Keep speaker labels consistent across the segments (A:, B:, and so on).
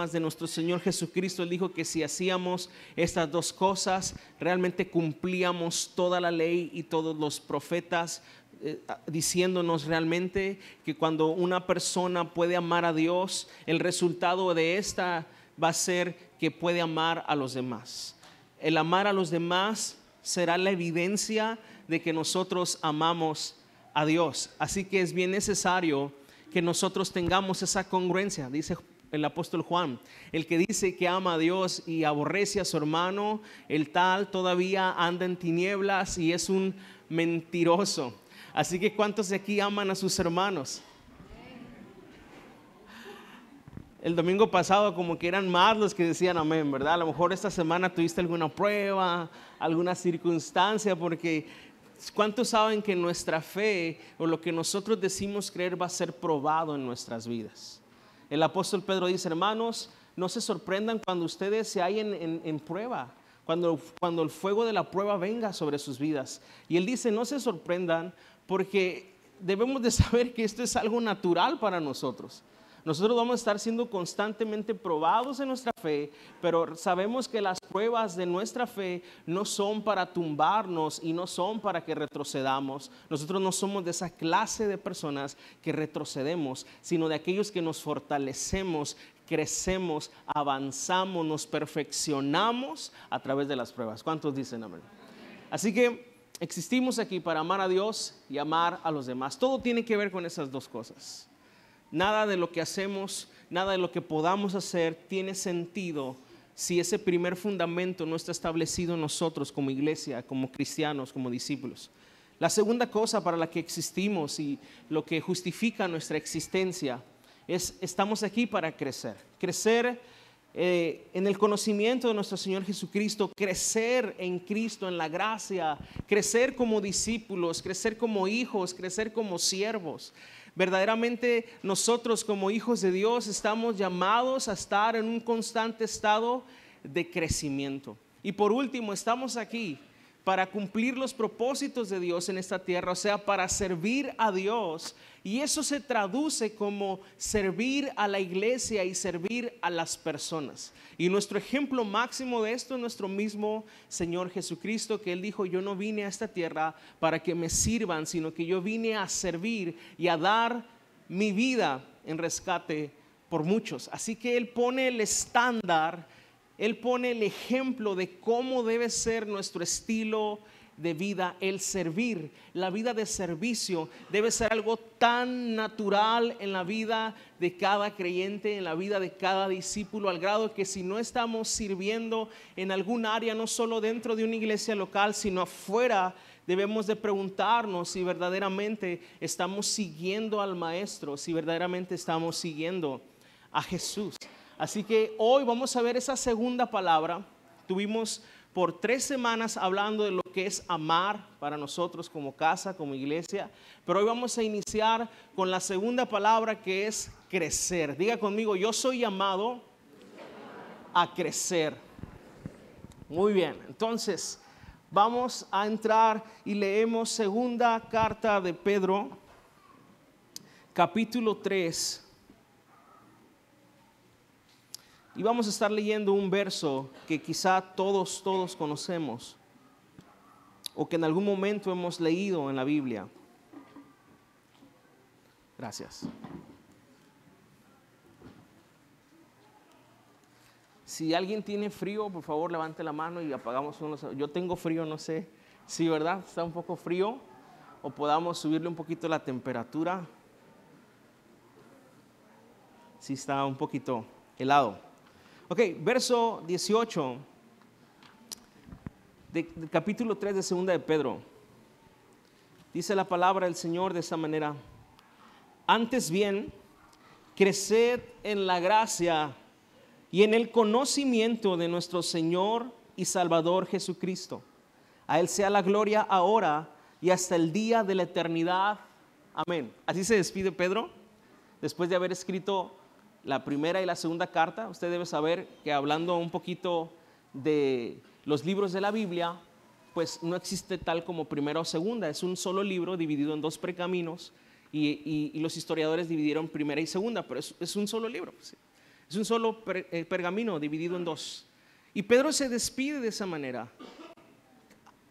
A: máximas de nuestro Señor Jesucristo. Él dijo que si hacíamos estas dos cosas, realmente cumplíamos toda la ley y todos los profetas, diciéndonos realmente que cuando una persona puede amar a Dios, el resultado de esta va a ser que puede amar a los demás. El amar a los demás será la evidencia de que nosotros amamos a Dios. Así que es bien necesario que nosotros tengamos esa congruencia. Dice el apóstol Juan: el que dice que ama a Dios y aborrece a su hermano, el tal todavía anda en tinieblas y es un mentiroso. Así que ¿cuántos de aquí aman a sus hermanos? El domingo pasado como que eran más los que decían amén, ¿verdad? A lo mejor esta semana tuviste alguna prueba, alguna circunstancia, porque ¿cuántos saben que nuestra fe o lo que nosotros decimos creer va a ser probado en nuestras vidas? El apóstol Pedro dice: hermanos, no se sorprendan cuando ustedes se hallen en prueba, cuando el fuego de la prueba venga sobre sus vidas. Y él dice: no se sorprendan, porque debemos de saber que esto es algo natural para nosotros. Nosotros vamos a estar siendo constantemente probados en nuestra fe, pero sabemos que las pruebas de nuestra fe no son para tumbarnos y no son para que retrocedamos. Nosotros no somos de esa clase de personas que retrocedemos, sino de aquellos que nos fortalecemos, crecemos, avanzamos, nos perfeccionamos a través de las pruebas. ¿Cuántos dicen amén? Así que existimos aquí para amar a Dios y amar a los demás. Todo tiene que ver con esas dos cosas. Nada de lo que hacemos, nada de lo que podamos hacer tiene sentido si ese primer fundamento no está establecido en nosotros como iglesia, como cristianos, como discípulos. La segunda cosa para la que existimos y lo que justifica nuestra existencia es: estamos aquí para crecer. Crecer en el conocimiento de nuestro Señor Jesucristo, crecer en Cristo, en la gracia, crecer como discípulos, crecer como hijos, crecer como siervos. Verdaderamente nosotros como hijos de Dios estamos llamados a estar en un constante estado de crecimiento. Y por último, estamos aquí para cumplir los propósitos de Dios en esta tierra, o sea, para servir a Dios. Y eso se traduce como servir a la iglesia y servir a las personas. Y nuestro ejemplo máximo de esto es nuestro mismo Señor Jesucristo, que Él dijo: yo no vine a esta tierra para que me sirvan, sino que yo vine a servir y a dar mi vida en rescate por muchos. Así que Él pone el estándar, Él pone el ejemplo de cómo debe ser nuestro estilo de vida, el servir. La vida de servicio debe ser algo tan natural en la vida de cada creyente, en la vida de cada discípulo, al grado que si no estamos sirviendo en algún área, no solo dentro de una iglesia local, sino afuera, debemos de preguntarnos si verdaderamente estamos siguiendo al Maestro, si verdaderamente estamos siguiendo a Jesús. Así que hoy vamos a ver esa segunda palabra. Tuvimos por 3 semanas hablando de lo que es amar para nosotros como casa, como iglesia. Pero hoy vamos a iniciar con la segunda palabra, que es crecer. Diga conmigo: yo soy llamado a crecer. Muy bien, entonces vamos a entrar y leemos segunda carta de Pedro, capítulo 3. Y vamos a estar leyendo un verso que quizá todos conocemos, o que en algún momento hemos leído en la Biblia. Gracias. Si alguien tiene frío, por favor levante la mano y apagamos unos. Yo tengo frío, no sé si, ¿verdad? Está un poco frío, o podamos subirle un poquito la temperatura. Sí, está un poquito helado. Ok, verso 18 del capítulo 3 de segunda de Pedro. Dice la palabra del Señor de esta manera: antes bien, creced en la gracia y en el conocimiento de nuestro Señor y Salvador Jesucristo. A Él sea la gloria ahora y hasta el día de la eternidad. Amén. Así se despide Pedro, después de haber escrito la primera y la segunda carta. Usted debe saber que, hablando un poquito de los libros de la Biblia, pues no existe tal como primera o segunda. Es un solo libro dividido en 2 precaminos, y los historiadores dividieron primera y segunda, pero es un solo libro. ¿Sí? Es un solo pergamino dividido en dos. Y Pedro se despide de esa manera.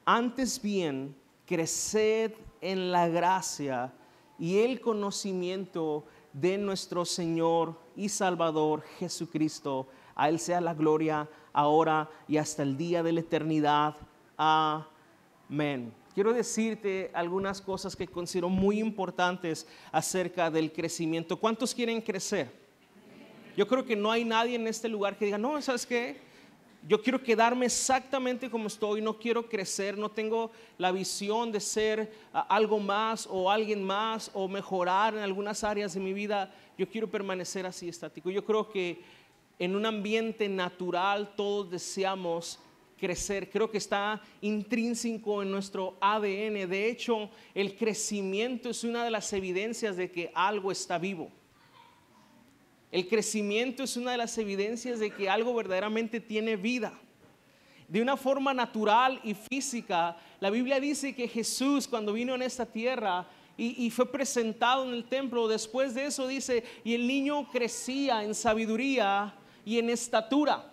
A: Antes bien, creced en la gracia y el conocimiento de nuestro Señor y Salvador Jesucristo. A Él sea la gloria ahora y hasta el día de la eternidad. Amén. Quiero decirte algunas cosas que considero muy importantes acerca del crecimiento. ¿Cuántos quieren crecer? Yo creo que no hay nadie en este lugar que diga, no, ¿sabes qué? Yo quiero quedarme exactamente como estoy, no quiero crecer, no tengo la visión de ser algo más o alguien más o mejorar en algunas áreas de mi vida. Yo quiero permanecer así estático. Yo creo que en un ambiente natural todos deseamos crecer. Creo que está intrínseco en nuestro ADN. De hecho, el crecimiento es una de las evidencias de que algo está vivo. El crecimiento es una de las evidencias de que algo verdaderamente tiene vida. De una forma natural y física, la Biblia dice que Jesús, cuando vino en esta tierra y fue presentado en el templo, después de eso dice, y el niño crecía en sabiduría y en estatura.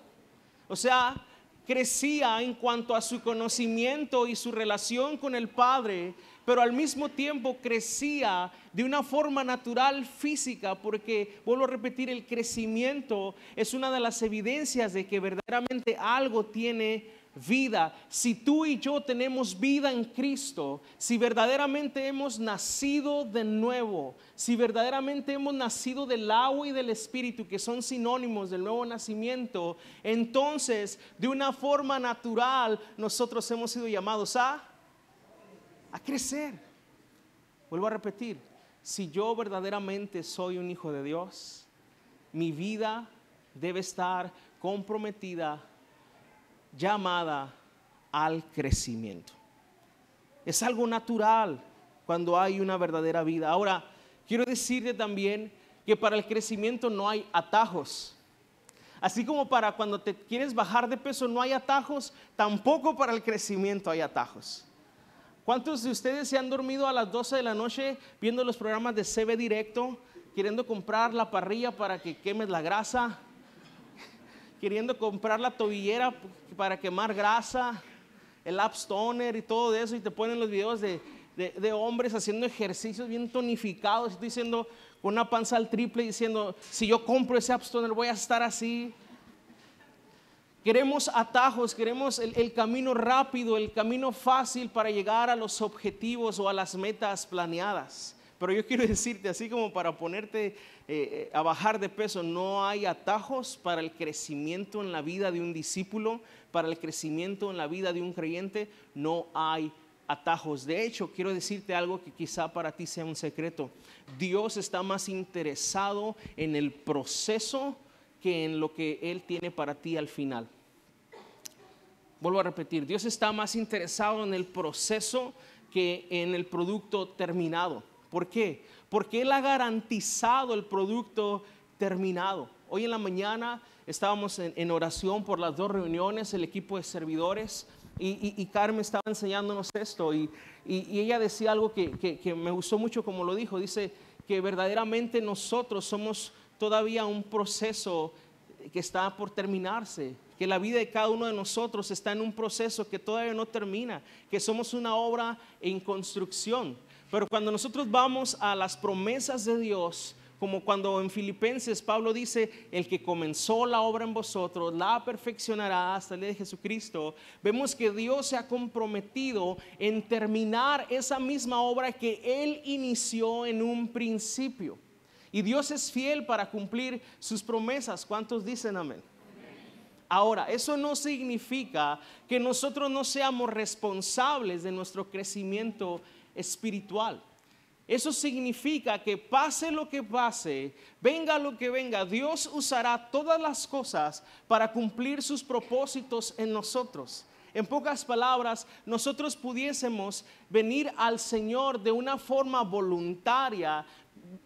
A: O sea, crecía en cuanto a su conocimiento y su relación con el Padre, pero al mismo tiempo crecía de una forma natural física, porque, vuelvo a repetir, el crecimiento es una de las evidencias de que verdaderamente algo tiene vida. Si tú y yo tenemos vida en Cristo, si verdaderamente hemos nacido de nuevo, si verdaderamente hemos nacido del agua y del Espíritu, que son sinónimos del nuevo nacimiento, entonces de una forma natural nosotros hemos sido llamados a crecer. Vuelvo a repetir, si yo verdaderamente soy un hijo de Dios, mi vida debe estar comprometida, llamada al crecimiento. Es algo natural cuando hay una verdadera vida. Ahora, quiero decirte también que para el crecimiento no hay atajos. Así como para cuando te quieres bajar de peso no hay atajos, tampoco para el crecimiento hay atajos. ¿Cuántos de ustedes se han dormido a las 12 de la noche viendo los programas de CB Directo, queriendo comprar la parrilla para que quemes la grasa, queriendo comprar la tobillera para quemar grasa, el Abs Toner y todo eso, y te ponen los videos de hombres haciendo ejercicios bien tonificados, y estoy diciendo con una panza al triple, diciendo, si yo compro ese Abs Toner voy a estar así? Queremos atajos, queremos el camino rápido, el camino fácil para llegar a los objetivos o a las metas planeadas. Pero yo quiero decirte, así como para ponerte a bajar de peso, no hay atajos para el crecimiento en la vida de un discípulo, para el crecimiento en la vida de un creyente, no hay atajos. De hecho, quiero decirte algo que quizá para ti sea un secreto. Dios está más interesado en el proceso que en lo que Él tiene para ti al final. Vuelvo a repetir, Dios está más interesado en el proceso que en el producto terminado. ¿Por qué? Porque Él ha garantizado el producto terminado. Hoy en la mañana estábamos en oración por las 2 reuniones, el equipo de servidores, y Carmen estaba enseñándonos esto, y ella decía algo que me gustó mucho como lo dijo. Dice que verdaderamente nosotros somos todavía un proceso que está por terminarse, que la vida de cada uno de nosotros está en un proceso que todavía no termina, que somos una obra en construcción. Pero cuando nosotros vamos a las promesas de Dios, como cuando en Filipenses Pablo dice, el que comenzó la obra en vosotros la perfeccionará hasta el día de Jesucristo, vemos que Dios se ha comprometido en terminar esa misma obra que Él inició en un principio. Y Dios es fiel para cumplir sus promesas. ¿Cuántos dicen amén? Ahora, eso no significa que nosotros no seamos responsables de nuestro crecimiento espiritual. Eso significa que pase lo que pase, venga lo que venga, Dios usará todas las cosas para cumplir sus propósitos en nosotros. En pocas palabras, nosotros pudiésemos venir al Señor de una forma voluntaria,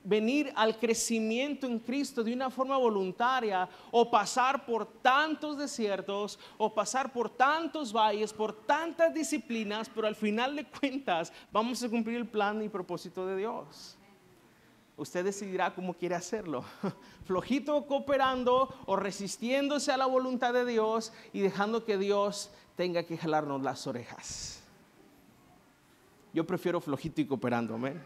A: venir al crecimiento en Cristo de una forma voluntaria, o pasar por tantos desiertos, o pasar por tantos valles, por tantas disciplinas, pero al final de cuentas vamos a cumplir el plan y propósito de Dios. Usted decidirá cómo quiere hacerlo. Flojito cooperando o resistiéndose a la voluntad de Dios y dejando que Dios tenga que jalarnos las orejas. Yo prefiero flojito y cooperando, amén.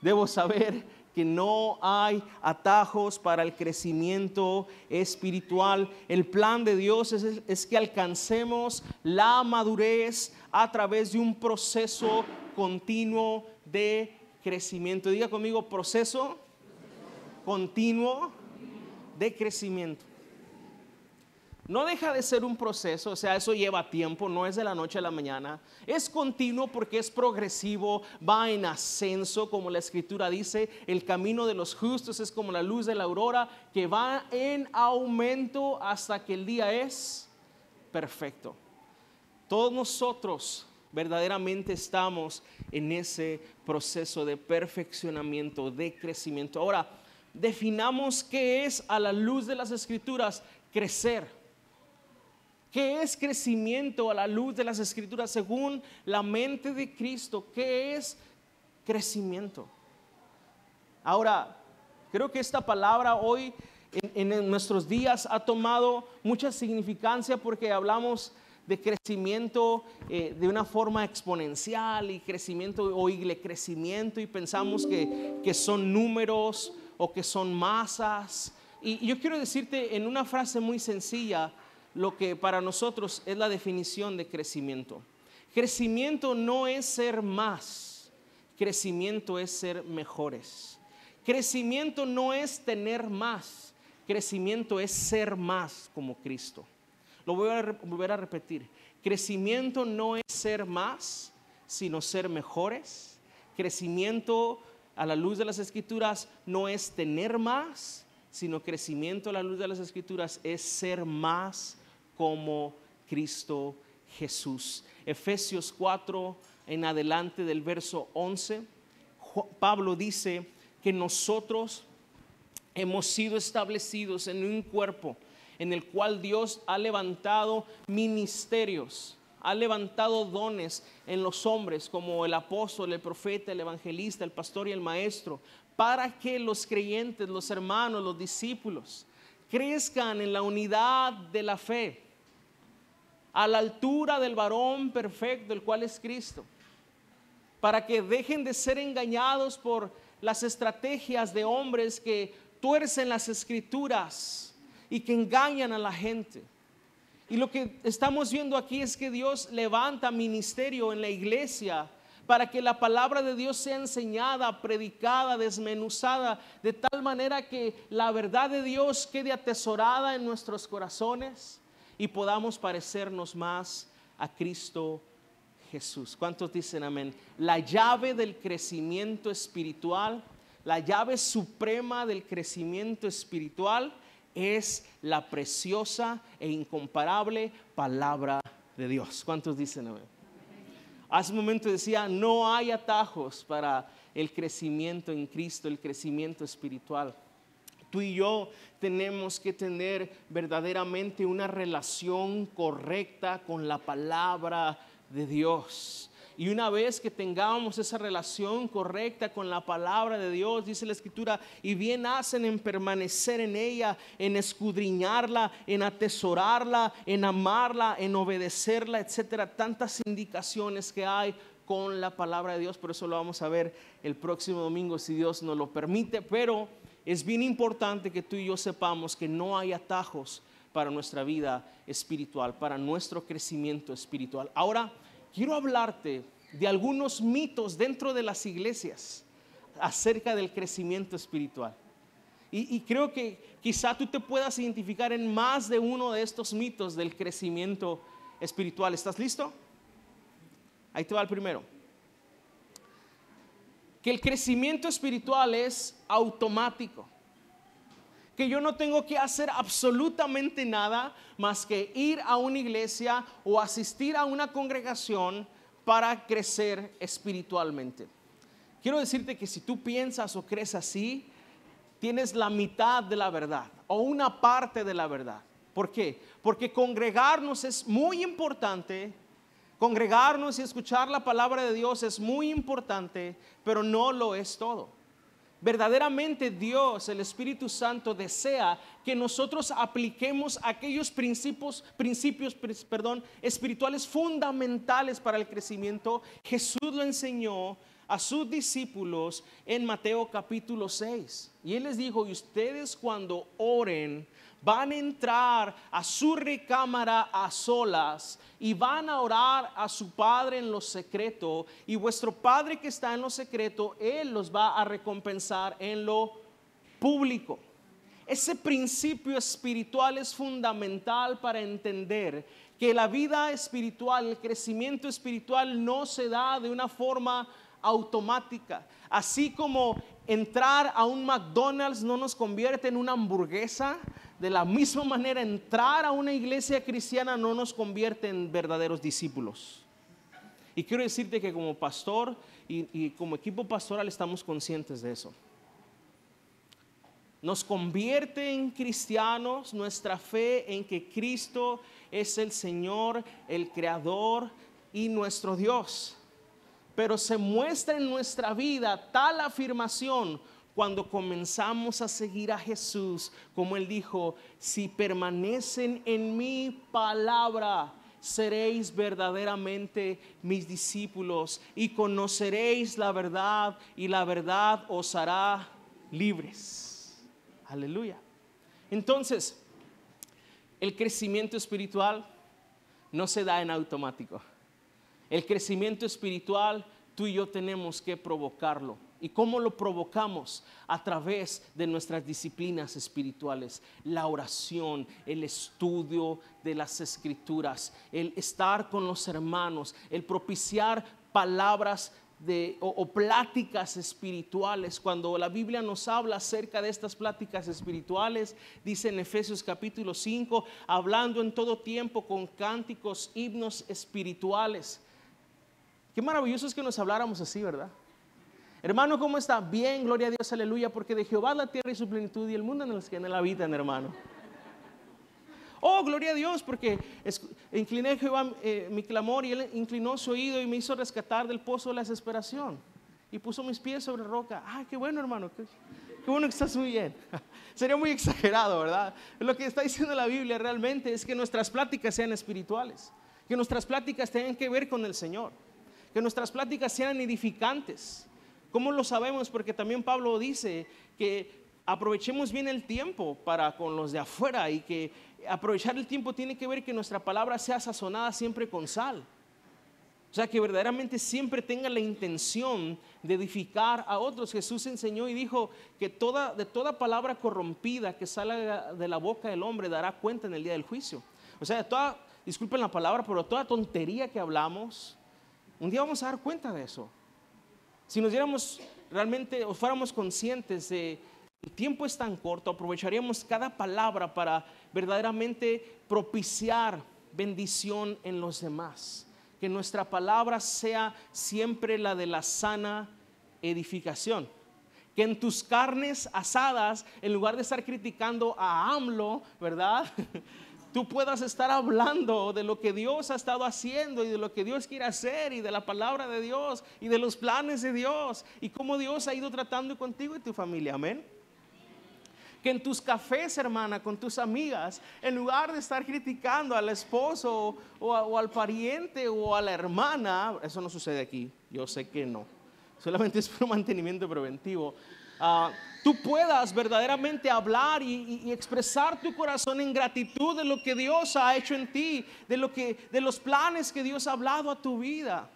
A: Debo saber que no hay atajos para el crecimiento espiritual. El plan de Dios es que alcancemos la madurez a través de un proceso continuo de crecimiento. Diga conmigo, proceso continuo de crecimiento. No deja de ser un proceso, o sea, eso lleva tiempo, no es de la noche a la mañana. Es continuo porque es progresivo, va en ascenso, como la Escritura dice. El camino de los justos es como la luz de la aurora, que va en aumento hasta que el día es perfecto. Todos nosotros verdaderamente estamos en ese proceso de perfeccionamiento, de crecimiento. Ahora, definamos qué es a la luz de las Escrituras crecer. ¿Qué es crecimiento a la luz de las Escrituras según la mente de Cristo? ¿Qué es crecimiento? Ahora, creo que esta palabra hoy en nuestros días ha tomado mucha significancia porque hablamos de crecimiento de una forma exponencial y crecimiento, oígle crecimiento, y pensamos que son números o que son masas. Y yo quiero decirte en una frase muy sencilla lo que para nosotros es la definición de crecimiento. Crecimiento no es ser más, crecimiento es ser mejores. Crecimiento no es tener más, crecimiento es ser más como Cristo. Lo voy a volver a repetir. Crecimiento no es ser más, sino ser mejores. Crecimiento a la luz de las Escrituras no es tener más, sino crecimiento a la luz de las Escrituras es ser más como Cristo Jesús. Efesios 4 en adelante del verso 11, Pablo dice que nosotros hemos sido establecidos en un cuerpo en el cual Dios ha levantado ministerios, ha levantado dones en los hombres como el apóstol, el profeta, el evangelista, el pastor y el maestro, para que los creyentes, los hermanos, los discípulos crezcan en la unidad de la fe, a la altura del varón perfecto, el cual es Cristo, para que dejen de ser engañados por las estrategias de hombres que tuercen las Escrituras y que engañan a la gente. Y lo que estamos viendo aquí es que Dios levanta ministerio en la iglesia para que la palabra de Dios sea enseñada, predicada, desmenuzada, de tal manera que la verdad de Dios quede atesorada en nuestros corazones y podamos parecernos más a Cristo Jesús. ¿Cuántos dicen amén? La llave del crecimiento espiritual, la llave suprema del crecimiento espiritual es la preciosa e incomparable palabra de Dios. ¿Cuántos dicen amén? Hace un momento decía, no hay atajos para el crecimiento en Cristo, el crecimiento espiritual. Tú y yo tenemos que tener verdaderamente una relación correcta con la palabra de Dios. Y una vez que tengamos esa relación correcta con la palabra de Dios, dice la Escritura, y bien hacen en permanecer en ella, en escudriñarla, en atesorarla, en amarla, en obedecerla, etcétera. Tantas indicaciones que hay con la palabra de Dios. Por eso lo vamos a ver el próximo domingo, si Dios nos lo permite. Pero es bien importante que tú y yo sepamos que no hay atajos para nuestra vida espiritual, para nuestro crecimiento espiritual. Ahora, quiero hablarte de algunos mitos dentro de las iglesias acerca del crecimiento espiritual. Y creo que quizá tú te puedas identificar en más de uno de estos mitos del crecimiento espiritual. ¿Estás listo? Ahí te va el primero. Que el crecimiento espiritual es automático. Que yo no tengo que hacer absolutamente nada más que ir a una iglesia o asistir a una congregación para crecer espiritualmente. Quiero decirte que si tú piensas o crees así, tienes la mitad de la verdad o una parte de la verdad. ¿Por qué? Porque congregarnos es muy importante. Congregarnos y escuchar la palabra de Dios es muy importante, pero no lo es todo. Verdaderamente Dios, el Espíritu Santo, desea que nosotros apliquemos aquellos principios, espirituales fundamentales para el crecimiento. Jesús lo enseñó a sus discípulos en Mateo capítulo 6. Y Él les dijo: y ustedes cuando oren, van a entrar a su recámara a solas y van a orar a su Padre en lo secreto, y vuestro Padre que está en lo secreto, Él los va a recompensar en lo público. Ese principio espiritual es fundamental para entender que la vida espiritual, el crecimiento espiritual no se da de una forma automática. Así como entrar a un McDonald's no nos convierte en una hamburguesa, de la misma manera entrar a una iglesia cristiana no nos convierte en verdaderos discípulos. Y quiero decirte que como pastor y como equipo pastoral estamos conscientes de eso. Nos convierte en cristianos nuestra fe en que Cristo es el Señor, el Creador y nuestro Dios. Pero se muestra en nuestra vida tal afirmación cuando comenzamos a seguir a Jesús, como Él dijo: si permanecen en mi palabra, seréis verdaderamente mis discípulos y conoceréis la verdad, y la verdad os hará libres. Aleluya. Entonces, el crecimiento espiritual no se da en automático. El crecimiento espiritual, tú y yo tenemos que provocarlo. ¿Y cómo lo provocamos? A través de nuestras disciplinas espirituales, la oración, el estudio de las Escrituras, el estar con los hermanos, el propiciar palabras o pláticas espirituales. Cuando la Biblia nos habla acerca de estas pláticas espirituales, dice en Efesios capítulo 5, hablando en todo tiempo con cánticos, himnos espirituales. Qué maravilloso es que nos habláramos así, ¿verdad? Hermano, ¿cómo está? Bien, gloria a Dios, aleluya, porque de Jehová la tierra y su plenitud y el mundo en los que en él habitan, hermano. Oh, gloria a Dios, porque incliné a Jehová mi clamor, y Él inclinó su oído y me hizo rescatar del pozo de la desesperación y puso mis pies sobre roca. Ah, qué bueno, hermano, qué bueno que estás muy bien. Sería muy exagerado, ¿verdad? Lo que está diciendo la Biblia realmente es que nuestras pláticas sean espirituales, que nuestras pláticas tengan que ver con el Señor, que nuestras pláticas sean edificantes. ¿Cómo lo sabemos? Porque también Pablo dice que aprovechemos bien el tiempo para con los de afuera, y que aprovechar el tiempo tiene que ver que nuestra palabra sea sazonada siempre con sal. O sea, que verdaderamente siempre tenga la intención de edificar a otros. Jesús enseñó y dijo que de toda palabra corrompida que salga de la boca del hombre dará cuenta en el día del juicio. O sea, disculpen la palabra, pero toda tontería que hablamos, un día vamos a dar cuenta de eso. Si nos diéramos realmente o fuéramos conscientes de el tiempo es tan corto, aprovecharíamos cada palabra para verdaderamente propiciar bendición en los demás. Que nuestra palabra sea siempre la de la sana edificación. Que en tus carnes asadas, en lugar de estar criticando a AMLO, ¿verdad? Tú puedas estar hablando de lo que Dios ha estado haciendo y de lo que Dios quiere hacer, y de la palabra de Dios y de los planes de Dios y cómo Dios ha ido tratando contigo y tu familia. Amén. Que en tus cafés, hermana, con tus amigas, en lugar de estar criticando al esposo o al pariente o a la hermana, eso no sucede aquí, yo sé que no, solamente es por mantenimiento preventivo. Tú puedas verdaderamente hablar y expresar tu corazón en gratitud de lo que Dios ha hecho en ti, de los planes que Dios ha hablado a tu vida.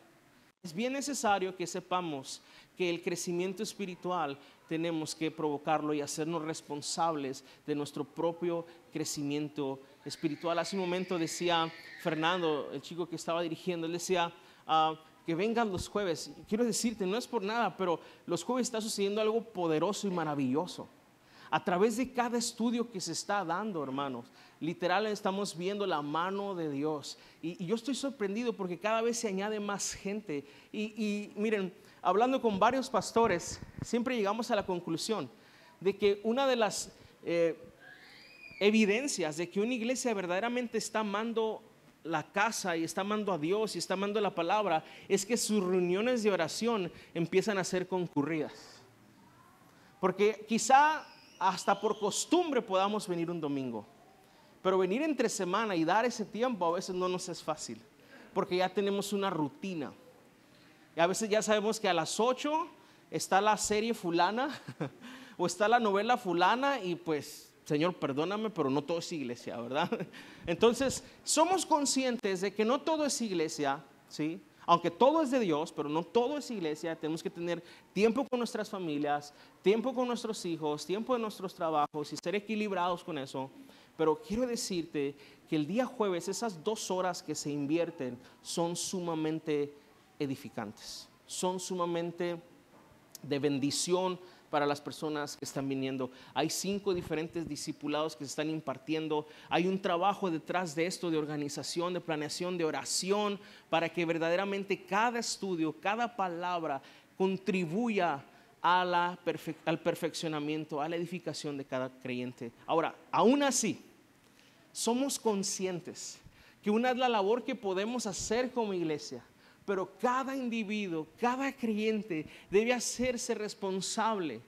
A: Es bien necesario que sepamos que el crecimiento espiritual tenemos que provocarlo y hacernos responsables de nuestro propio crecimiento espiritual. Hace un momento decía Fernando, el chico que estaba dirigiendo, él decía que vengan los jueves. Quiero decirte, no es por nada, pero los jueves está sucediendo algo poderoso y maravilloso. A través de cada estudio que se está dando, hermanos, literal estamos viendo la mano de Dios. Y yo estoy sorprendido porque cada vez se añade más gente. Y miren, hablando con varios pastores, siempre llegamos a la conclusión de que una de las evidencias de que una iglesia verdaderamente está amando la casa y está amando a Dios y está amando la palabra es que sus reuniones de oración empiezan a ser concurridas. Porque quizá hasta por costumbre podamos venir un domingo, pero venir entre semana y dar ese tiempo a veces no nos es fácil, porque ya tenemos una rutina. Y a veces ya sabemos que a las 8 está la serie fulana o está la novela fulana y pues, Señor, perdóname, pero no todo es iglesia, ¿verdad? Entonces, somos conscientes de que no todo es iglesia, ¿sí? Aunque todo es de Dios, pero no todo es iglesia. Tenemos que tener tiempo con nuestras familias, tiempo con nuestros hijos, tiempo en nuestros trabajos y ser equilibrados con eso. Pero quiero decirte que el día jueves, esas 2 horas que se invierten son sumamente edificantes, son sumamente de bendición para las personas que están viniendo. Hay 5 diferentes discipulados que se están impartiendo. Hay un trabajo detrás de esto de organización, de planeación, de oración, para que verdaderamente cada estudio, cada palabra contribuya al perfeccionamiento, a la edificación de cada creyente. Ahora, aún así, somos conscientes que una es la labor que podemos hacer como iglesia, pero cada individuo, cada creyente debe hacerse responsable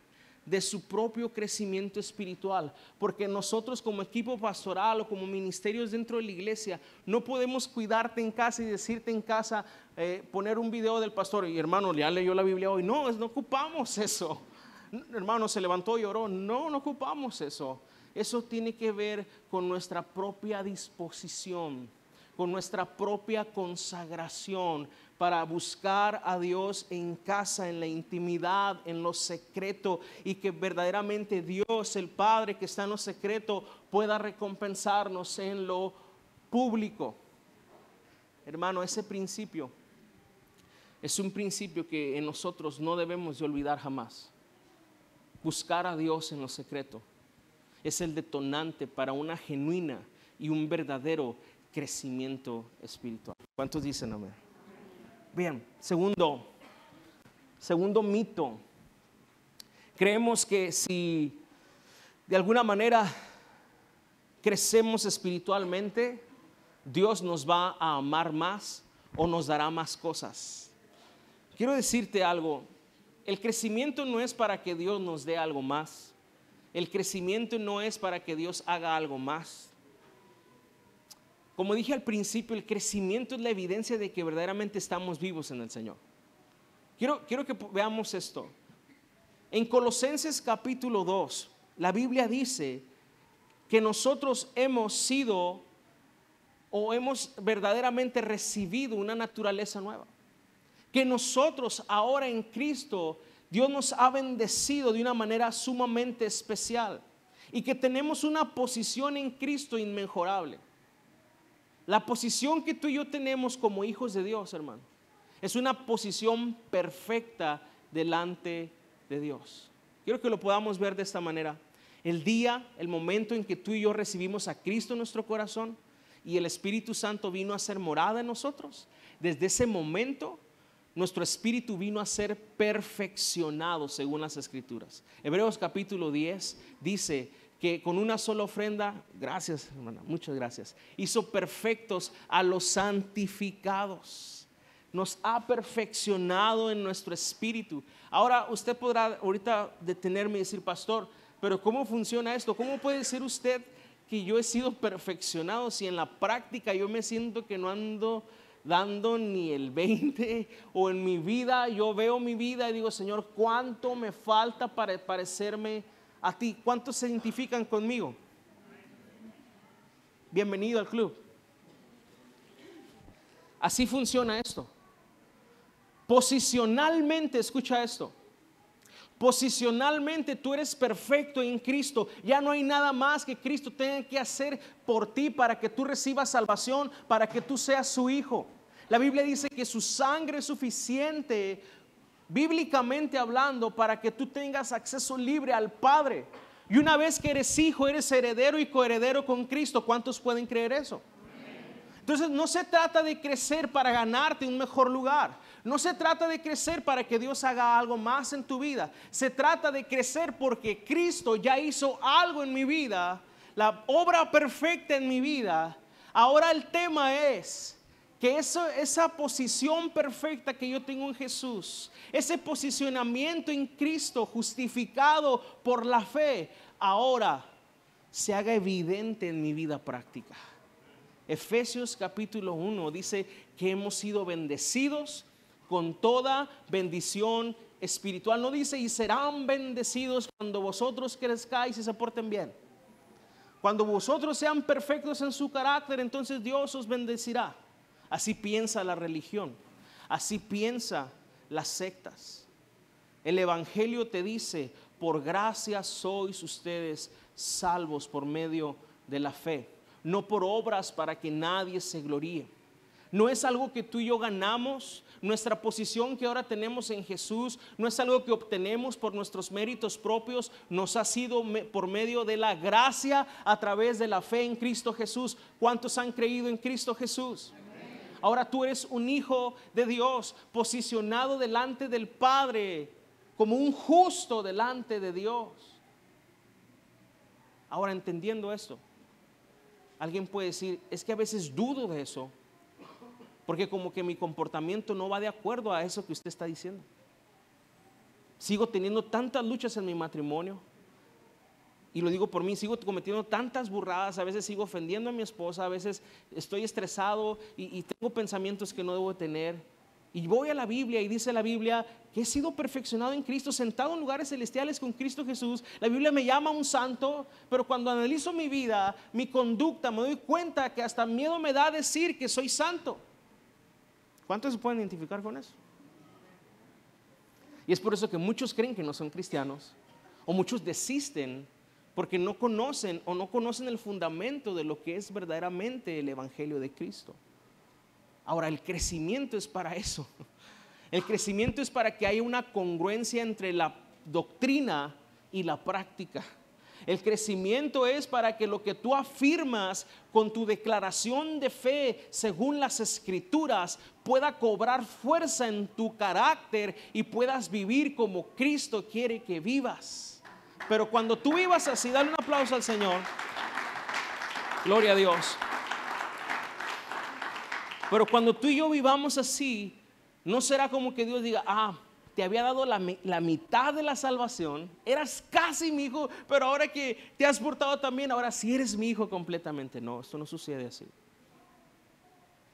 A: de su propio crecimiento espiritual, porque nosotros como equipo pastoral o como ministerios dentro de la iglesia no podemos cuidarte en casa y decirte en casa, poner un video del pastor y hermano, ya leyó la Biblia hoy. No ocupamos eso. Hermano, se levantó y oró. No ocupamos eso. Eso tiene que ver con nuestra propia disposición, con nuestra propia consagración para buscar a Dios en casa, en la intimidad, en lo secreto, y que verdaderamente Dios, el Padre que está en lo secreto, pueda recompensarnos en lo público. Hermano, ese principio es un principio que en nosotros no debemos de olvidar jamás. Buscar a Dios en lo secreto es el detonante para una genuina y un verdadero crecimiento espiritual. ¿Cuántos dicen amén? Bien, segundo mito. Creemos que si de alguna manera crecemos espiritualmente, Dios nos va a amar más o nos dará más cosas. Quiero decirte algo, el crecimiento no es para que Dios nos dé algo más. El crecimiento no es para que Dios haga algo más. Como dije al principio, el crecimiento es la evidencia de que verdaderamente estamos vivos en el Señor. Quiero que veamos esto. En Colosenses capítulo 2, la Biblia dice que nosotros hemos sido o hemos verdaderamente recibido una naturaleza nueva. Que nosotros ahora en Cristo, Dios nos ha bendecido de una manera sumamente especial y que tenemos una posición en Cristo inmejorable. La posición que tú y yo tenemos como hijos de Dios, hermano, es una posición perfecta delante de Dios. Quiero que lo podamos ver de esta manera. El momento en que tú y yo recibimos a Cristo en nuestro corazón y el Espíritu Santo vino a ser morada en nosotros, desde ese momento nuestro espíritu vino a ser perfeccionado según las Escrituras. Hebreos capítulo 10 dice que con una sola ofrenda, gracias hermana, muchas gracias, hizo perfectos a los santificados. Nos ha perfeccionado en nuestro espíritu. Ahora usted podrá ahorita detenerme y decir, pastor, pero ¿cómo funciona esto? ¿Cómo puede decir usted que yo he sido perfeccionado si en la práctica yo me siento que no ando dando ni el 20, o en mi vida yo veo mi vida y digo, Señor, ¿cuánto me falta para parecerme a ti? ¿Cuántos se identifican conmigo? Bienvenido al club. Así funciona esto. Posicionalmente, escucha esto. Posicionalmente tú eres perfecto en Cristo. Ya no hay nada más que Cristo tenga que hacer por ti para que tú recibas salvación, para que tú seas su hijo. La Biblia dice que su sangre es suficiente, bíblicamente hablando, para que tú tengas acceso libre al Padre. Y una vez que eres hijo, eres heredero y coheredero con Cristo. ¿Cuántos pueden creer eso? Entonces no se trata de crecer para ganarte un mejor lugar. No se trata de crecer para que Dios haga algo más en tu vida. Se trata de crecer porque Cristo ya hizo algo en mi vida, la obra perfecta en mi vida. Ahora el tema es que esa posición perfecta que yo tengo en Jesús, ese posicionamiento en Cristo justificado por la fe, ahora se haga evidente en mi vida práctica. Efesios capítulo 1 dice que hemos sido bendecidos con toda bendición espiritual. No dice y serán bendecidos cuando vosotros crezcáis y se porten bien. Cuando vosotros sean perfectos en su carácter, entonces Dios os bendecirá. Así piensa la religión, así piensa las sectas. El Evangelio te dice, por gracia sois ustedes salvos por medio de la fe, no por obras para que nadie se gloríe. No es algo que tú y yo ganamos. Nuestra posición que ahora tenemos en Jesús no es algo que obtenemos por nuestros méritos propios. Nos ha sido por medio de la gracia a través de la fe en Cristo Jesús. ¿Cuántos han creído en Cristo Jesús? Ahora tú eres un hijo de Dios, posicionado delante del Padre, como un justo delante de Dios. Ahora, entendiendo esto, alguien puede decir, es que a veces dudo de eso, porque como que mi comportamiento no va de acuerdo a eso que usted está diciendo. Sigo teniendo tantas luchas en mi matrimonio. Y lo digo por mí, sigo cometiendo tantas burradas, a veces sigo ofendiendo a mi esposa, a veces estoy estresado y tengo pensamientos que no debo tener. Y voy a la Biblia y dice la Biblia que he sido perfeccionado en Cristo, sentado en lugares celestiales con Cristo Jesús. La Biblia me llama un santo, pero cuando analizo mi vida, mi conducta, me doy cuenta que hasta miedo me da decir que soy santo. ¿Cuántos se pueden identificar con eso? Y es por eso que muchos creen que no son cristianos, o muchos desisten porque no conocen el fundamento de lo que es verdaderamente el Evangelio de Cristo. Ahora, el crecimiento es para eso. El crecimiento es para que haya una congruencia entre la doctrina y la práctica. El crecimiento es para que lo que tú afirmas con tu declaración de fe según las Escrituras pueda cobrar fuerza en tu carácter y puedas vivir como Cristo quiere que vivas. Pero cuando tú vivas así, dale un aplauso al Señor. Gloria a Dios. Pero cuando tú y yo vivamos así, no será como que Dios diga, te había dado la mitad de la salvación, eras casi mi hijo, pero ahora que te has portado también, ahora sí eres mi hijo completamente. No, esto no sucede así.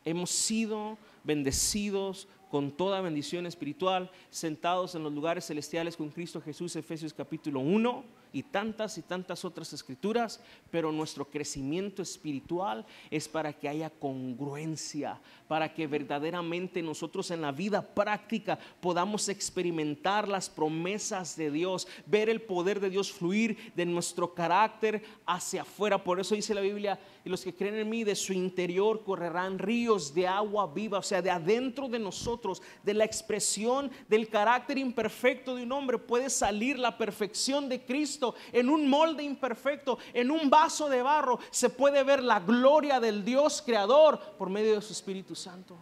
A: Hemos sido bendecidos con toda bendición espiritual, sentados en los lugares celestiales con Cristo Jesús, Efesios capítulo 1, y tantas otras escrituras. Pero nuestro crecimiento espiritual es para que haya congruencia, para que verdaderamente nosotros en la vida práctica podamos experimentar las promesas de Dios, ver el poder de Dios fluir de nuestro carácter hacia afuera. Por eso dice la Biblia, y los que creen en mí, de su interior correrán ríos de agua viva. O sea, de adentro de nosotros, de la expresión del carácter imperfecto de un hombre, puede salir la perfección de Cristo. En un molde imperfecto, en un vaso de barro, se puede ver la gloria del Dios creador por medio de su Espíritu Santo.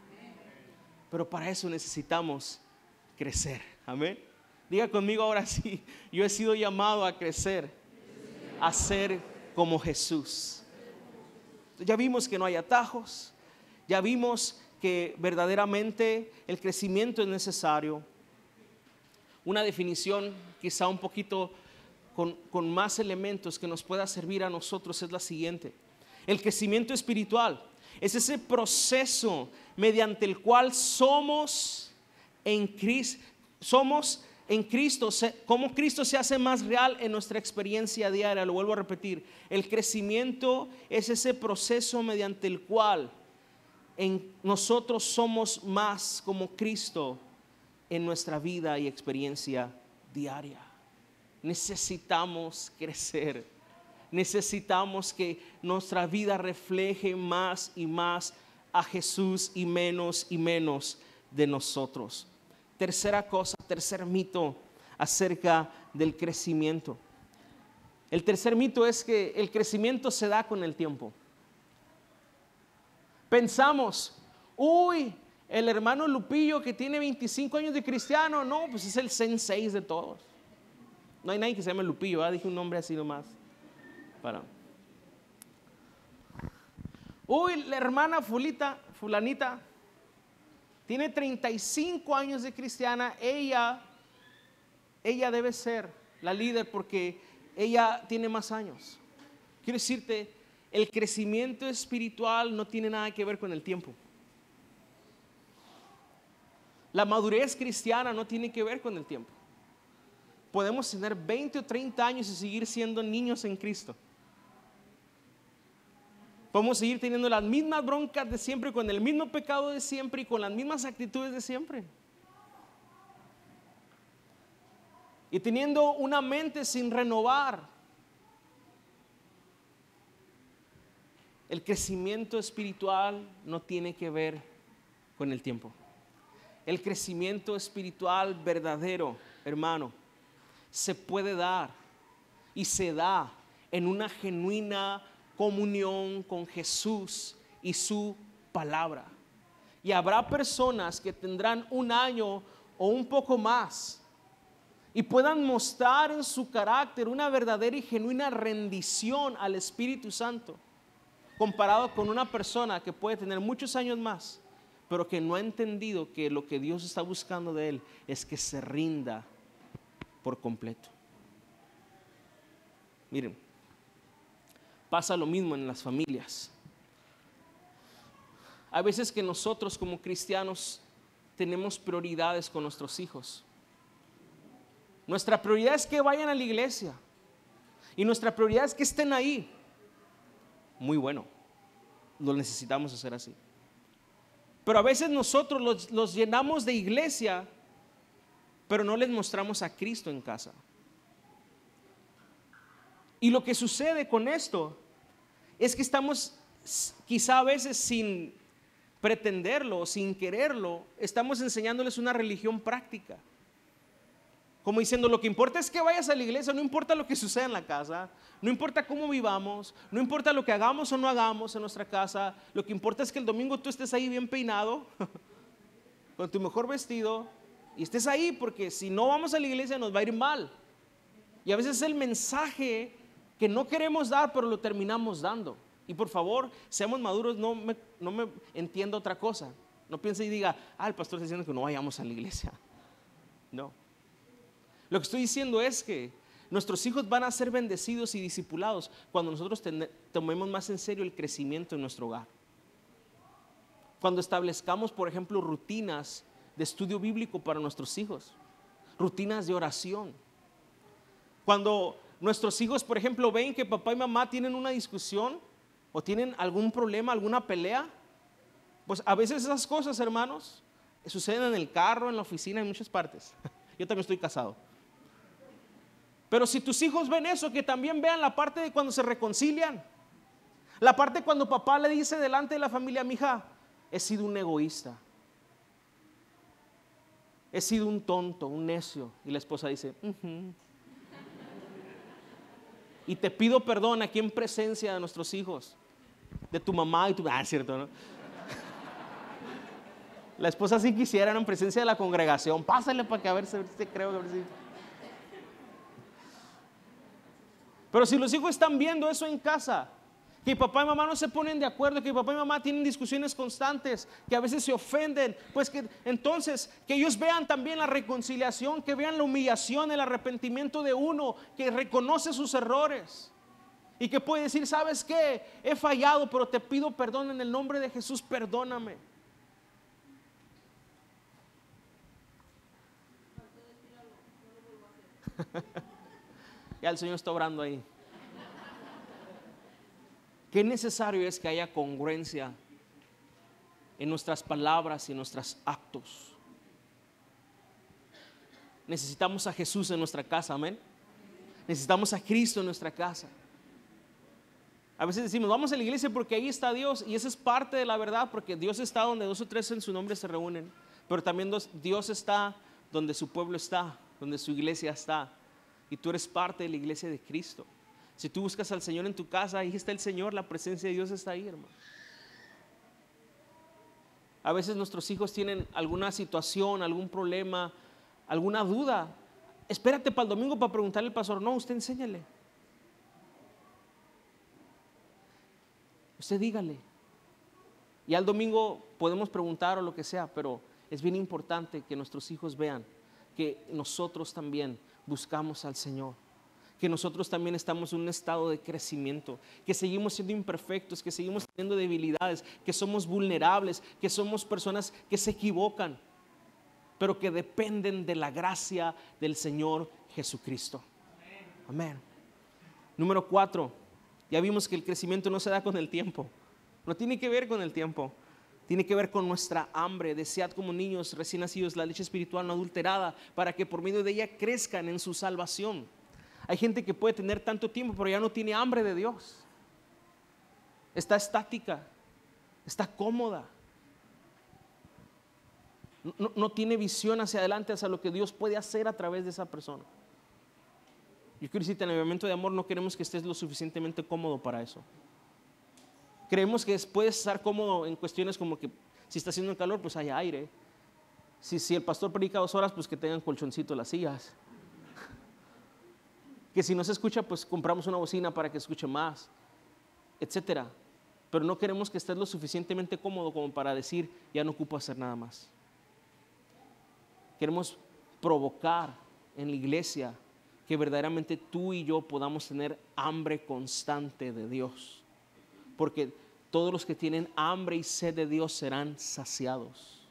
A: Pero para eso necesitamos crecer. Amén. Diga conmigo ahora sí, yo he sido llamado a crecer, a ser como Jesús. Ya vimos que no hay atajos, ya vimos que verdaderamente el crecimiento es necesario. Una definición quizá un poquito con más elementos que nos pueda servir a nosotros es la siguiente: el crecimiento espiritual es ese proceso mediante el cual somos en Cristo, como Cristo se hace más real en nuestra experiencia diaria. Lo vuelvo a repetir: el crecimiento es ese proceso mediante el cual nosotros somos más como Cristo en nuestra vida y experiencia diaria. Necesitamos crecer, necesitamos que nuestra vida refleje más y más a Jesús y menos de nosotros. Tercera cosa, tercer mito acerca del crecimiento. El tercer mito es que el crecimiento se da con el tiempo. Pensamos, el hermano Lupillo que tiene 25 años de cristiano, no, pues es el sensei de todos. No hay nadie que se llame Lupillo, ¿verdad? Dije un nombre así nomás. La hermana fulanita, tiene 35 años de cristiana, ella debe ser la líder porque ella tiene más años. Quiero decirte, el crecimiento espiritual no tiene nada que ver con el tiempo. La madurez cristiana no tiene que ver con el tiempo. Podemos tener 20 o 30 años y seguir siendo niños en Cristo. Podemos seguir teniendo las mismas broncas de siempre, con el mismo pecado de siempre y con las mismas actitudes de siempre. Y teniendo una mente sin renovar. El crecimiento espiritual no tiene que ver con el tiempo. El crecimiento espiritual verdadero, hermano, se puede dar y se da en una genuina comunión con Jesús y su palabra. Y habrá personas que tendrán un año o un poco más y puedan mostrar en su carácter una verdadera y genuina rendición al Espíritu Santo, comparado con una persona que puede tener muchos años más, pero que no ha entendido que lo que Dios está buscando de él es que se rinda por completo. Miren, pasa lo mismo en las familias. Hay veces que nosotros como cristianos tenemos prioridades con nuestros hijos. Nuestra prioridad es que vayan a la iglesia y nuestra prioridad es que estén ahí. Muy bueno, lo necesitamos hacer así. Pero a veces nosotros los llenamos de iglesia, pero no les mostramos a Cristo en casa. Y lo que sucede con esto es que estamos, quizá a veces sin pretenderlo, sin quererlo, estamos enseñándoles una religión práctica. Como diciendo, lo que importa es que vayas a la iglesia, no importa lo que suceda en la casa, no importa cómo vivamos, no importa lo que hagamos o no hagamos en nuestra casa, lo que importa es que el domingo tú estés ahí bien peinado, con tu mejor vestido, y estés ahí, porque si no vamos a la iglesia nos va a ir mal. Y a veces es el mensaje que no queremos dar, pero lo terminamos dando. Y por favor, seamos maduros, no me entienda otra cosa. No piense y diga, el pastor está diciendo que no vayamos a la iglesia. No. Lo que estoy diciendo es que nuestros hijos van a ser bendecidos y discipulados cuando nosotros tomemos más en serio el crecimiento en nuestro hogar. Cuando establezcamos, por ejemplo, rutinas de estudio bíblico para nuestros hijos, rutinas de oración. Cuando nuestros hijos, por ejemplo, ven que papá y mamá tienen una discusión o tienen algún problema, alguna pelea, pues a veces esas cosas, hermanos, suceden en el carro, en la oficina, en muchas partes. Yo también estoy casado. Pero si tus hijos ven eso, que también vean la parte de cuando se reconcilian, la parte cuando papá le dice delante de la familia, mija, he sido un egoísta, he sido un tonto, un necio, y la esposa dice, y te pido perdón aquí en presencia de nuestros hijos, de tu mamá y tu, es cierto, ¿no? La esposa sí quisiera en presencia de la congregación, pásale para que a ver si creo que a ver si. Pero si los hijos están viendo eso en casa, que papá y mamá no se ponen de acuerdo, que papá y mamá tienen discusiones constantes, que a veces se ofenden, pues que entonces que ellos vean también la reconciliación, que vean la humillación, el arrepentimiento de uno, que reconoce sus errores y que puede decir, ¿sabes qué? He fallado, pero te pido perdón en el nombre de Jesús, perdóname. Ya el Señor está obrando ahí. Qué necesario es que haya congruencia en nuestras palabras y en nuestros actos. Necesitamos a Jesús en nuestra casa, amén. Necesitamos a Cristo en nuestra casa. A veces decimos, vamos a la iglesia porque ahí está Dios, y esa es parte de la verdad, porque Dios está donde 2 o 3 en su nombre se reúnen, pero también Dios está donde su pueblo está, donde su iglesia está, y tú eres parte de la iglesia de Cristo. Si tú buscas al Señor en tu casa, ahí está el Señor, la presencia de Dios está ahí, hermano. A veces nuestros hijos tienen alguna situación, algún problema, alguna duda. Espérate para el domingo para preguntarle al pastor. No, usted enséñale. Usted dígale. Y al domingo podemos preguntar o lo que sea, pero es bien importante que nuestros hijos vean que nosotros también buscamos al Señor, que nosotros también estamos en un estado de crecimiento, que seguimos siendo imperfectos, que seguimos teniendo debilidades, que somos vulnerables, que somos personas que se equivocan, pero que dependen de la gracia del Señor Jesucristo. Amén. Número 4, ya vimos que el crecimiento no se da con el tiempo, no tiene que ver con el tiempo. Tiene que ver con nuestra hambre. Desead como niños recién nacidos la leche espiritual no adulterada, para que por medio de ella crezcan en su salvación. Hay gente que puede tener tanto tiempo, pero ya no tiene hambre de Dios. Está estática, está cómoda. No tiene visión hacia adelante, hacia lo que Dios puede hacer a través de esa persona. Yo quiero decirte, en el movimiento de amor no queremos que estés lo suficientemente cómodo para eso. Creemos que puedes estar cómodo en cuestiones como que si está haciendo calor, pues hay aire. Si el pastor predica 2 horas, pues que tengan colchoncito las sillas. Que si no se escucha, pues compramos una bocina para que escuche más, etcétera. Pero no queremos que estés lo suficientemente cómodo como para decir, ya no ocupo hacer nada más. Queremos provocar en la iglesia que verdaderamente tú y yo podamos tener hambre constante de Dios. Porque todos los que tienen hambre y sed de Dios serán saciados.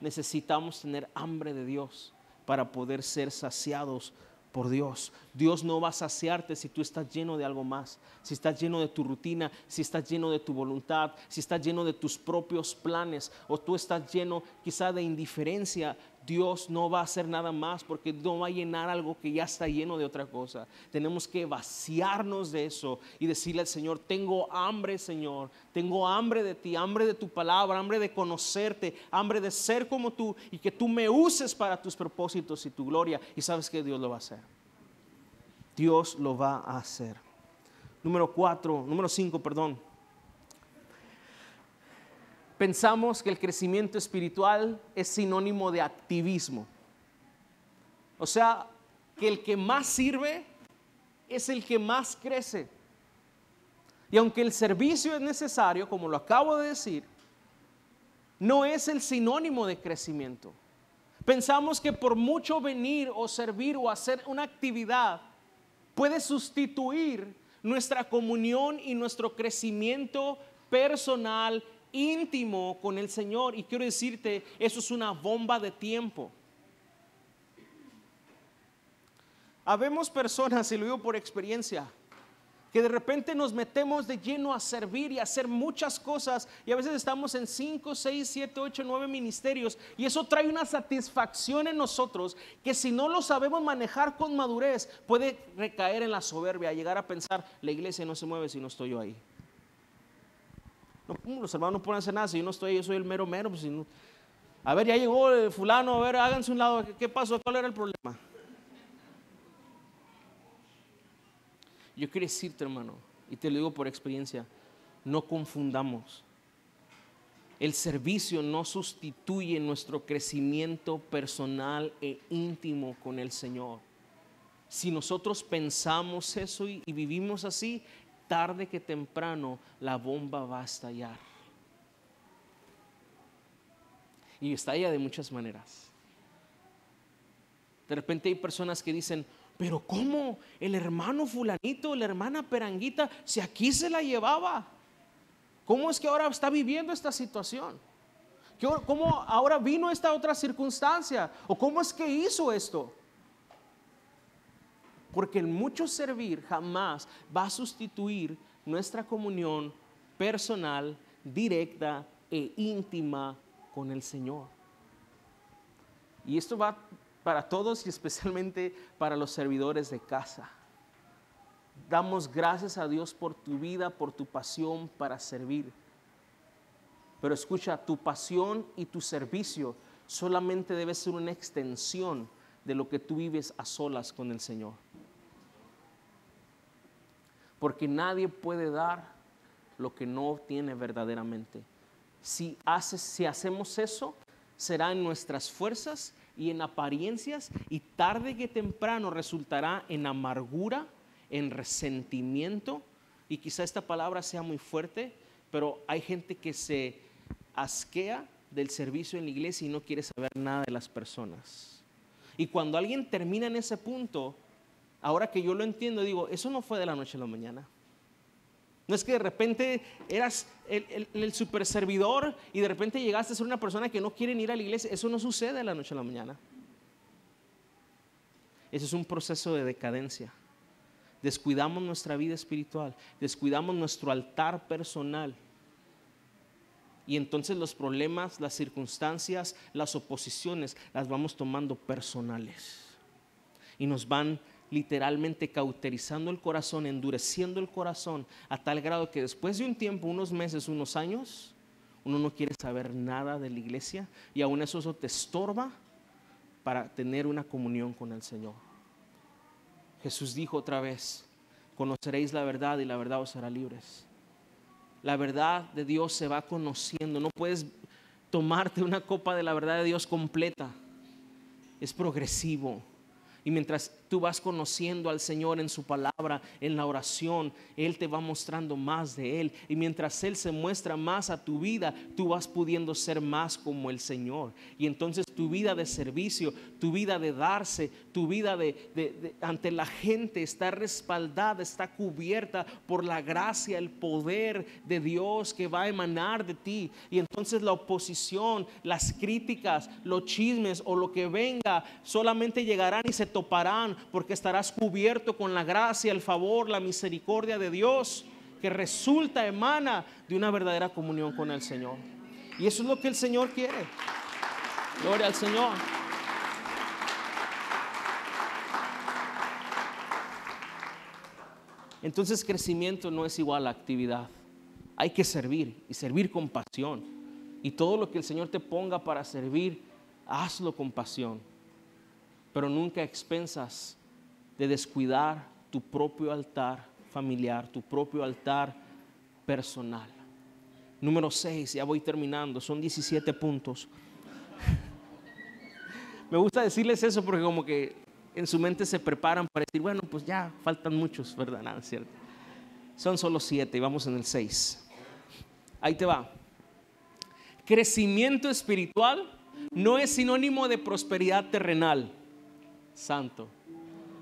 A: Necesitamos tener hambre de Dios para poder ser saciados por Dios. Dios no va a saciarte si tú estás lleno de algo más, si estás lleno de tu rutina, si estás lleno de tu voluntad, si estás lleno de tus propios planes, o tú estás lleno quizá de indiferencia. Dios no va a hacer nada más, porque no va a llenar algo que ya está lleno de otra cosa. Tenemos que vaciarnos de eso y decirle al Señor: tengo hambre, Señor, tengo hambre de ti, hambre de tu palabra, hambre de conocerte, hambre de ser como tú, y que tú me uses para tus propósitos y tu gloria. Y sabes que Dios lo va a hacer. Dios lo va a hacer. Número 5, pensamos que el crecimiento espiritual es sinónimo de activismo. O sea, que el que más sirve es el que más crece. Y aunque el servicio es necesario, como lo acabo de decir, no es el sinónimo de crecimiento. Pensamos que por mucho venir o servir o hacer una actividad puede sustituir nuestra comunión y nuestro crecimiento personal íntimo con el Señor. Y quiero decirte, eso es una bomba de tiempo. Habemos personas, y lo digo por experiencia, que de repente nos metemos de lleno a servir y a hacer muchas cosas, y a veces estamos en 5, 6, 7, 8, 9 ministerios, y eso trae una satisfacción en nosotros que si no lo sabemos manejar con madurez, puede recaer en la soberbia, llegar a pensar: la iglesia no se mueve si no estoy yo ahí. No, los hermanos no pueden hacer nada si yo no estoy ahí, yo soy el mero pues si no. A ver, ya llegó el fulano, a ver, háganse un lado. ¿Qué pasó? ¿Cuál era el problema? Yo quiero decirte, hermano, y te lo digo por experiencia, no confundamos. El servicio no sustituye nuestro crecimiento personal e íntimo con el Señor. Si nosotros pensamos eso y vivimos así, tarde que temprano la bomba va a estallar. Y estalla de muchas maneras. De repente hay personas que dicen: pero ¿cómo? El hermano fulanito, la hermana peranguita, si aquí se la llevaba, ¿cómo es que ahora está viviendo esta situación? ¿Cómo ahora vino esta otra circunstancia? ¿O cómo es que hizo esto? Porque el mucho servir jamás va a sustituir nuestra comunión personal, directa e íntima con el Señor. Y esto va para todos y especialmente para los servidores de casa. Damos gracias a Dios por tu vida, por tu pasión para servir. Pero escucha, tu pasión y tu servicio solamente debe ser una extensión de lo que tú vives a solas con el Señor. Porque nadie puede dar lo que no tiene verdaderamente. Si hacemos eso, será en nuestras fuerzas y en apariencias, y tarde que temprano resultará en amargura, en resentimiento. Y quizá esta palabra sea muy fuerte, pero hay gente que se asquea del servicio en la iglesia y no quiere saber nada de las personas. Y cuando alguien termina en ese punto, ahora que yo lo entiendo, digo, eso no fue de la noche a la mañana. No es que de repente eras el super servidor y de repente llegaste a ser una persona que no quiere ir a la iglesia. Eso no sucede de la noche a la mañana. Ese es un proceso de decadencia. Descuidamos nuestra vida espiritual, descuidamos nuestro altar personal. Y entonces los problemas, las circunstancias, las oposiciones las vamos tomando personales. Y nos van literalmente cauterizando el corazón, endureciendo el corazón a tal grado que después de un tiempo, unos meses, unos años, uno no quiere saber nada de la iglesia y aún eso te estorba para tener una comunión con el Señor. Jesús dijo otra vez, conoceréis la verdad y la verdad os hará libres. La verdad de Dios se va conociendo. No puedes tomarte una copa de la verdad de Dios completa. Es progresivo. Y mientras tú vas conociendo al Señor en su palabra, en la oración, Él te va mostrando más de Él. Y mientras Él se muestra más a tu vida, tú vas pudiendo ser más como el Señor. Y entonces tu vida de servicio, tu vida de darse, tu vida ante la gente está respaldada, está cubierta por la gracia, el poder de Dios que va a emanar de ti. Y entonces la oposición, las críticas, los chismes o lo que venga solamente llegarán y se toparán, porque estarás cubierto con la gracia, el favor, la misericordia de Dios que emana de una verdadera comunión con el Señor. Y eso es lo que el Señor quiere. Gloria al Señor. Entonces crecimiento no es igual a actividad. Hay que servir y servir con pasión. Y todo lo que el Señor te ponga para servir, hazlo con pasión. Pero nunca a expensas de descuidar tu propio altar familiar, tu propio altar personal. Número 6, ya voy terminando, son 17 puntos. Me gusta decirles eso porque como que en su mente se preparan para decir, bueno, pues ya faltan muchos, ¿verdad? Nada, es cierto. Son solo 7 y vamos en el 6. Ahí te va. Crecimiento espiritual no es sinónimo de prosperidad terrenal. Santo.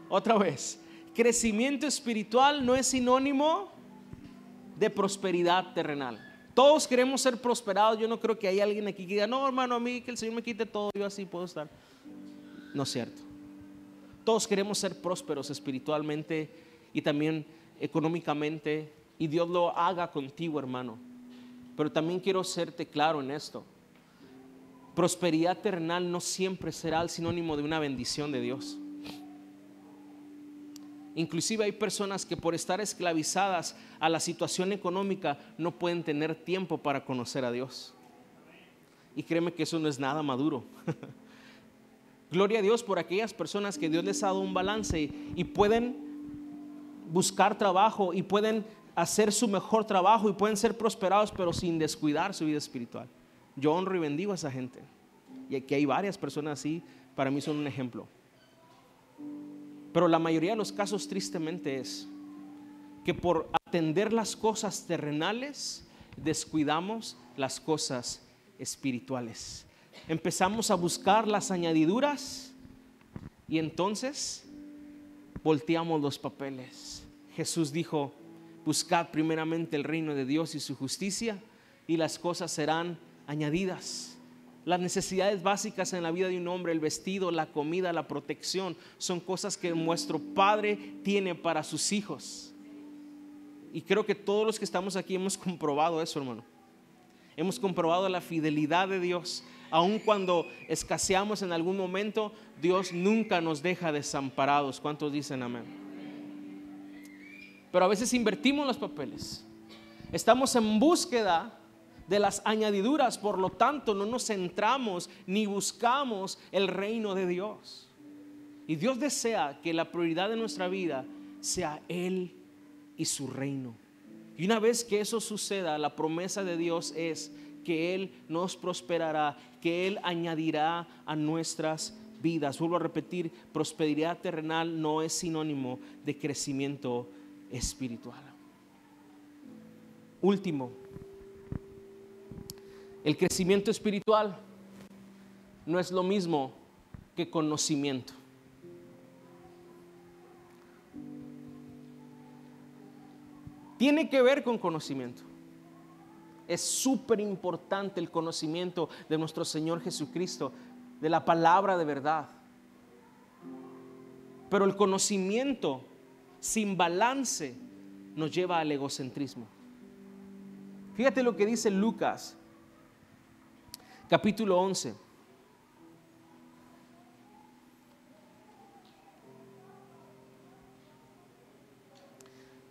A: Otra vez. Crecimiento espiritual no es sinónimo de prosperidad terrenal. Todos queremos ser prosperados. Yo no creo que haya alguien aquí que diga, no, hermano, a mí que el Señor me quite todo, yo así puedo estar. No es cierto. Todos queremos ser prósperos espiritualmente y también económicamente, y Dios lo haga contigo, hermano. Pero también quiero serte claro en esto. Prosperidad terrenal no siempre será el sinónimo de una bendición de Dios. Inclusive hay personas que por estar esclavizadas a la situación económica no pueden tener tiempo para conocer a Dios. Y créeme que eso no es nada maduro. Gloria a Dios por aquellas personas que Dios les ha dado un balance y pueden buscar trabajo y pueden hacer su mejor trabajo y pueden ser prosperados, pero sin descuidar su vida espiritual. Yo honro y bendigo a esa gente. Y aquí hay varias personas así, para mí son un ejemplo. Pero la mayoría de los casos tristemente es que por atender las cosas terrenales descuidamos las cosas espirituales. Empezamos a buscar las añadiduras y entonces volteamos los papeles. Jesús dijo, buscad primeramente el reino de Dios y su justicia y las cosas serán añadidas. Las necesidades básicas en la vida de un hombre, el vestido, la comida, la protección, son cosas que nuestro Padre tiene para sus hijos. Y creo que todos los que estamos aquí hemos comprobado eso, hermano. Hemos comprobado la fidelidad de Dios. Aun cuando escaseamos en algún momento, Dios nunca nos deja desamparados. ¿Cuántos dicen amén? Pero a veces invertimos los papeles. Estamos en búsqueda de las añadiduras, por lo tanto no nos centramos ni buscamos el reino de Dios. Y Dios desea que la prioridad de nuestra vida sea Él y su reino. Y una vez que eso suceda, la promesa de Dios es que Él nos prosperará, que Él añadirá a nuestras vidas. Vuelvo a repetir, prosperidad terrenal no es sinónimo de crecimiento espiritual. Último, El crecimiento espiritual no es lo mismo que conocimiento. Tiene que ver con conocimiento. Es súper importante el conocimiento de nuestro Señor Jesucristo, de la palabra de verdad. Pero el conocimiento sin balance nos lleva al egocentrismo. Fíjate lo que dice Lucas, capítulo 11.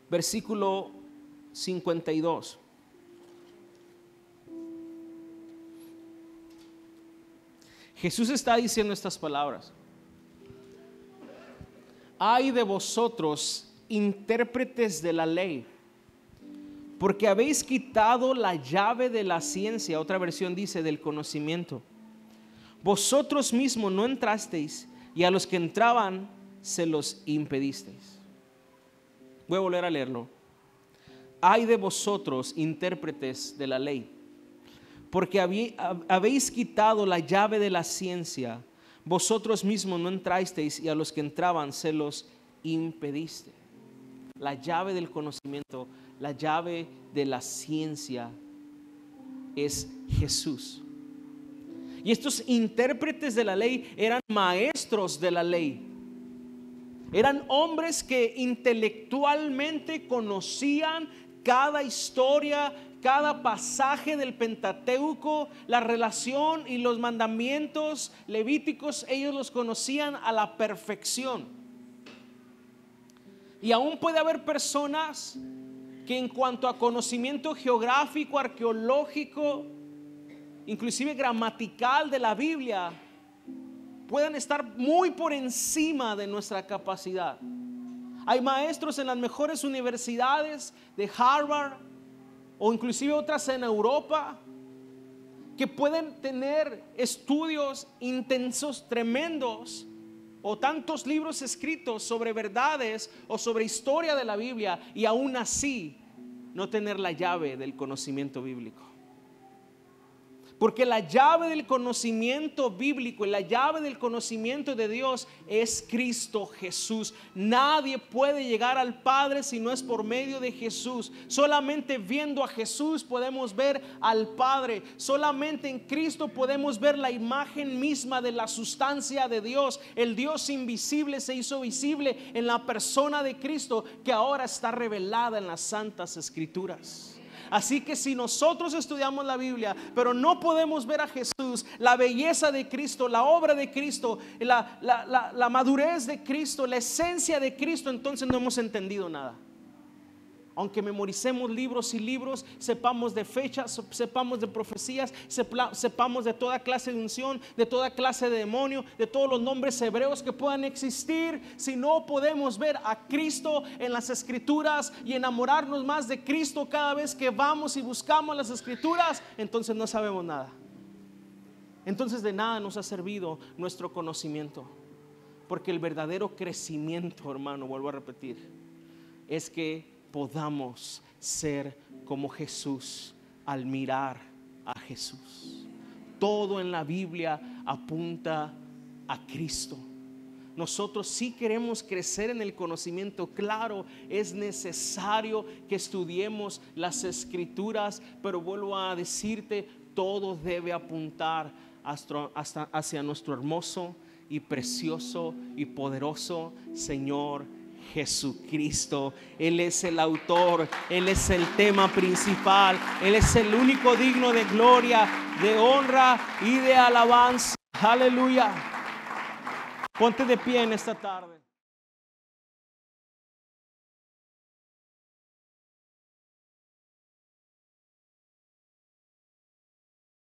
A: Versículo 52. Jesús está diciendo estas palabras. Ay de vosotros, intérpretes de la ley, porque habéis quitado la llave de la ciencia. Otra versión dice del conocimiento. Vosotros mismos no entrasteis, y a los que entraban se los impedisteis. Voy a volver a leerlo. Ay de vosotros, intérpretes de la ley, porque habéis quitado la llave de la ciencia. Vosotros mismos no entrasteis, y a los que entraban se los impediste. La llave del conocimiento, la llave de la ciencia es Jesús. Y estos intérpretes de la ley eran maestros de la ley. Eran hombres que intelectualmente conocían cada historia, cada pasaje del Pentateuco, la relación y los mandamientos levíticos. Ellos los conocían a la perfección. Y aún puede haber personas que en cuanto a conocimiento geográfico, arqueológico, inclusive gramatical de la Biblia, puedan estar muy por encima de nuestra capacidad. Hay maestros en las mejores universidades de Harvard o inclusive otras en Europa que pueden tener estudios intensos, tremendos, o tantos libros escritos sobre verdades o sobre historia de la Biblia, y aún así no tener la llave del conocimiento bíblico. Porque la llave del conocimiento bíblico y la llave del conocimiento de Dios es Cristo Jesús. Nadie puede llegar al Padre si no es por medio de Jesús. Solamente viendo a Jesús podemos ver al Padre. Solamente en Cristo podemos ver la imagen misma de la sustancia de Dios. El Dios invisible se hizo visible en la persona de Cristo, que ahora está revelada en las Santas Escrituras. Así que si nosotros estudiamos la Biblia, pero no podemos ver a Jesús, la belleza de Cristo, la obra de Cristo, la madurez de Cristo, la esencia de Cristo, entonces no hemos entendido nada. Aunque memoricemos libros y libros, sepamos de fechas, sepamos de profecías, sepamos de toda clase de unción, de toda clase de demonio, de todos los nombres hebreos que puedan existir, si no podemos ver a Cristo en las Escrituras y enamorarnos más de Cristo cada vez que vamos y buscamos las Escrituras, entonces no sabemos nada. Entonces de nada nos ha servido nuestro conocimiento, porque el verdadero crecimiento, hermano, vuelvo a repetir, es que podamos ser como Jesús al mirar a Jesús. Todo en la Biblia apunta a Cristo. Nosotros sí queremos crecer en el conocimiento, claro, es necesario que estudiemos las Escrituras, pero vuelvo a decirte, todo debe apuntar hacia nuestro hermoso y precioso y poderoso Señor Jesucristo. Él es el autor, Él es el tema principal, Él es el único digno de gloria, de honra y de alabanza. Aleluya. Ponte de pie en esta tarde.